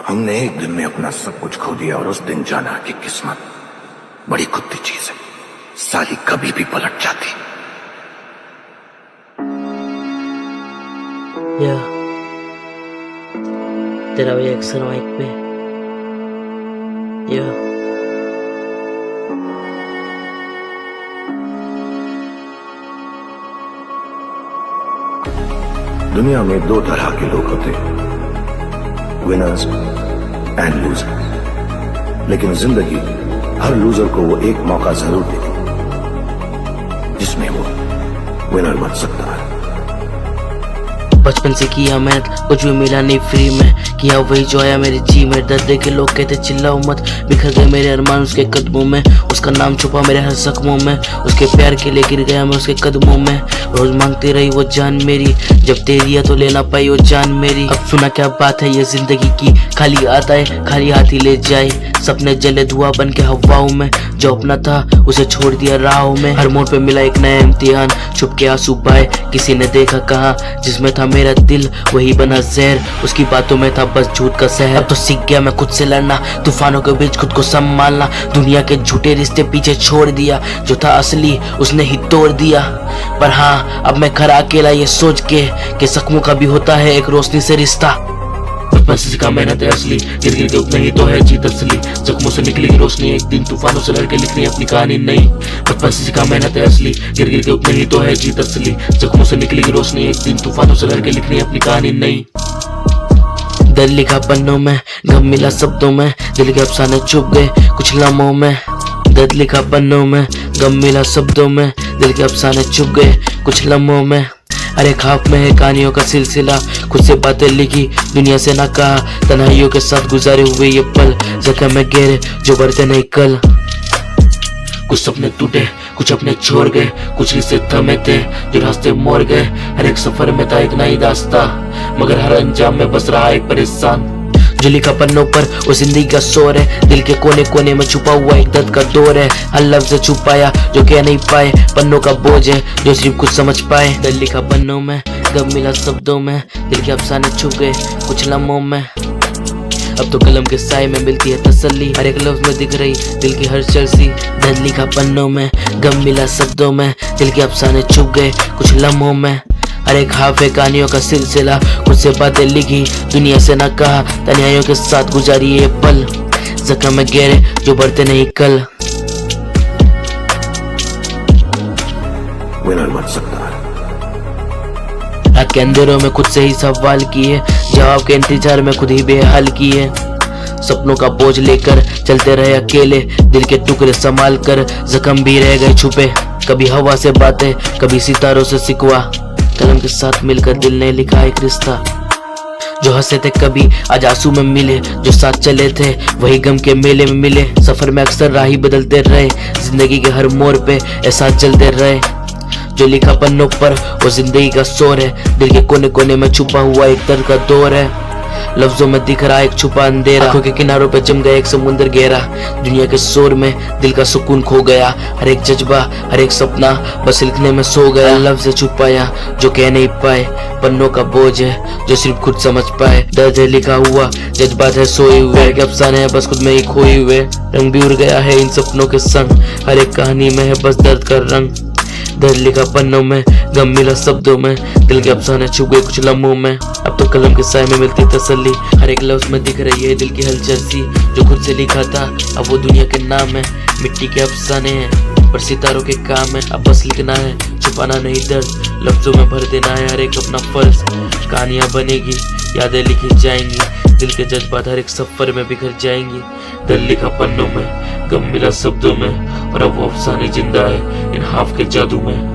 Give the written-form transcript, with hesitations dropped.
हमने एक दिन में अपना सब कुछ खो दिया और उस दिन जाना कि किस्मत बड़ी कुत्ती चीज है, साली कभी भी पलट जाती। या तेरा भाई अक्सर माइक पे। या दुनिया में दो तरह के लोग होते हैं, विनर्स एंड लूजर। लेकिन जिंदगी हर लूजर को वो एक मौका जरूर देती जिसमें वो विनर बन सकता है। बचपन से किया मेहनत, कुछ भी मिला नहीं फ्री में, किया वही जो आया मेरे जी में। दर्द दे के लोग कहते चिल्लाओ मत, बिखर गए मेरे अरमान उसके कदमों में। उसका नाम छुपा मेरे हर जख्मों में, उसके प्यार के लिए गिर गया मैं उसके कदमों में। रोज मांगती रही वो जान मेरी, जब दे दिया तो लेना पाई वो जान मेरी। अब सुना क्या बात है ये जिंदगी की, खाली आता है खाली हाथ ही ले जाए। सपने जले धुआं बन के हवाओं में, जो अपना था उसे छोड़ दिया राहों में। हर मोड़ पे मिला एक नया इम्तिहान, छुप के आंसू बहाए किसी ने देखा कहाँ। जिसमें था मेरा दिल वही बना जहर, उसकी बातों में था बस झूठ का सहर। अब तो सीख गया मैं खुद से लड़ना, तूफानों के बीच खुद को संभालना। दुनिया के झूठे रिश्ते पीछे छोड़ दिया, जो था असली उसने ही तोड़ दिया। पर हाँ अब मैं खड़ा अकेला ये सोच के कि जख्मों का भी होता है एक रोशनी से रिश्ता। बचपन से सीखा मेहनत है असली, गिर गिर के उतना ही तो है जीत असली। जख्मों से निकलेगी रोशनी एक दिन, तूफानों से लड़के लिखनी अपनी कहानी नहीं। बचपन से सीखा मेहनत है असली, गिर गिर के उतना ही तो है जीत असली। जख्मों से निकलेगी रोशनी एक दिन, तूफानों से लड़के लिखनी अपनी कहानी नहीं। दर्द लिखा पन्नों में, गम मिला शब्दों में, दिल के अफसाने छुप गए कुछ लम्हों में। दर्द लिखा पन्नों में, गम मिला शब्दों में, दिल के अफसाने छुप गए कुछ लम्हों में। अरे ख्वाब में है कहानियों का सिलसिला, खुद से बातें लिखी दुनिया से ना कहा। तन्हाइयों के साथ गुजारे हुए ये पल, जख्म में गहरे जो बढ़ते नहीं कल। कुछ सपने टूटे कुछ अपने छोड़ गए, कुछ रिश्ते थमे थे जो रास्ते मोड़ गए। हर एक सफर में था एक नई दास्ता, मगर हर अंजाम में बस रहा एक परेशान। जो लिखा पन्नों पर वो जिंदगी का शोर है, दिल के कोने कोने में छुपा हुआ एक दर्द का दौर है। हर लफ्ज़ छुपाया जो कह नहीं पाए, पन्नों का बोझ है जो सिर्फ कुछ समझ पाए। दर्द लिखा पन्नों में, गम मिला शब्दों में, दिल के अफसाने छुप गए कुछ लम्हों में। अब तो कलम के साए में मिलती है तसल्ली, हर एक लफ्ज़ में दिख रही दिल की हर चलसी। दर्द लिखा पन्नों में, गम मिला शब्दों में, दिल के अफसाने छुप गए कुछ लम्हों में। हर एक हाफे कहानियों का सिलसिला, खुद से बातें लिखी दुनिया से ना कहा। तन्हाइयों के साथ गुजारी ये पल, जख्म में गहरे जो बढ़ते नहीं कल। विनर बन सकता है। रात के अंधेरों में खुद से ही सवाल किए, जवाब के इंतजार में खुद ही बेहाल किए। सपनों का बोझ लेकर चलते रहे अकेले, दिल के टुकड़े संभाल कर जख्म भी रह गए छुपे। कभी हवा से बातें कभी सितारों से सिकवा, कलम के साथ मिलकर दिल ने लिखा एक रिश्ता। जो हंसे थे कभी आज आंसू में मिले, जो साथ चले थे वही गम के मेले में मिले। सफर में अक्सर राही बदलते रहे, जिंदगी के हर मोड़ पे एहसास चलते रहे। जो लिखा पन्नों पर वो जिंदगी का शोर है, दिल के कोने कोने में छुपा हुआ एक दर्द का दौर है। लफ्जों में दिख रहा एक छुपा अंधेरा, आंखों के किनारों पे जम गया एक समुंदर गहरा। दुनिया के शोर में दिल का सुकून खो गया, हर एक जज्बा हर एक सपना बस लिखने में सो गया। लफ्ज छुपाया जो कह नहीं पाए, पन्नों का बोझ है जो सिर्फ खुद समझ पाए। दर्द है लिखा हुआ, जज्बात है सोए हुए, अफसाने है बस खुद में ही खोए हुए। रंग भी उड़ गया है इन सपनों के संग, हर एक कहानी में है बस दर्द का रंग। दर्द लिखा पन्नों में, गम मिला शब्दों में, दिल के अफसाने छुप गए कुछ लम्हों में। अब तो कलम के साए में मिलती तसल्ली, हर एक लफ्ज में दिख रही है दिल की हलचल सी। जो खुद से लिखा था अब वो दुनिया के नाम है, मिट्टी के अफसाने हैं पर सितारों के काम है। अब बस लिखना है छुपाना नहीं दर्द, लफ्जों में भर देना है हर एक अपना फर्ज। कहानियां बनेगी यादें लिखी जाएंगी, दिल के जज्बात हर एक सफर में बिखर जाएंगी। दर्द लिखा पन्नों में, गम मिला शब्दों में, और अब वो अफसाने जिंदा है इन हाफ के जादू में।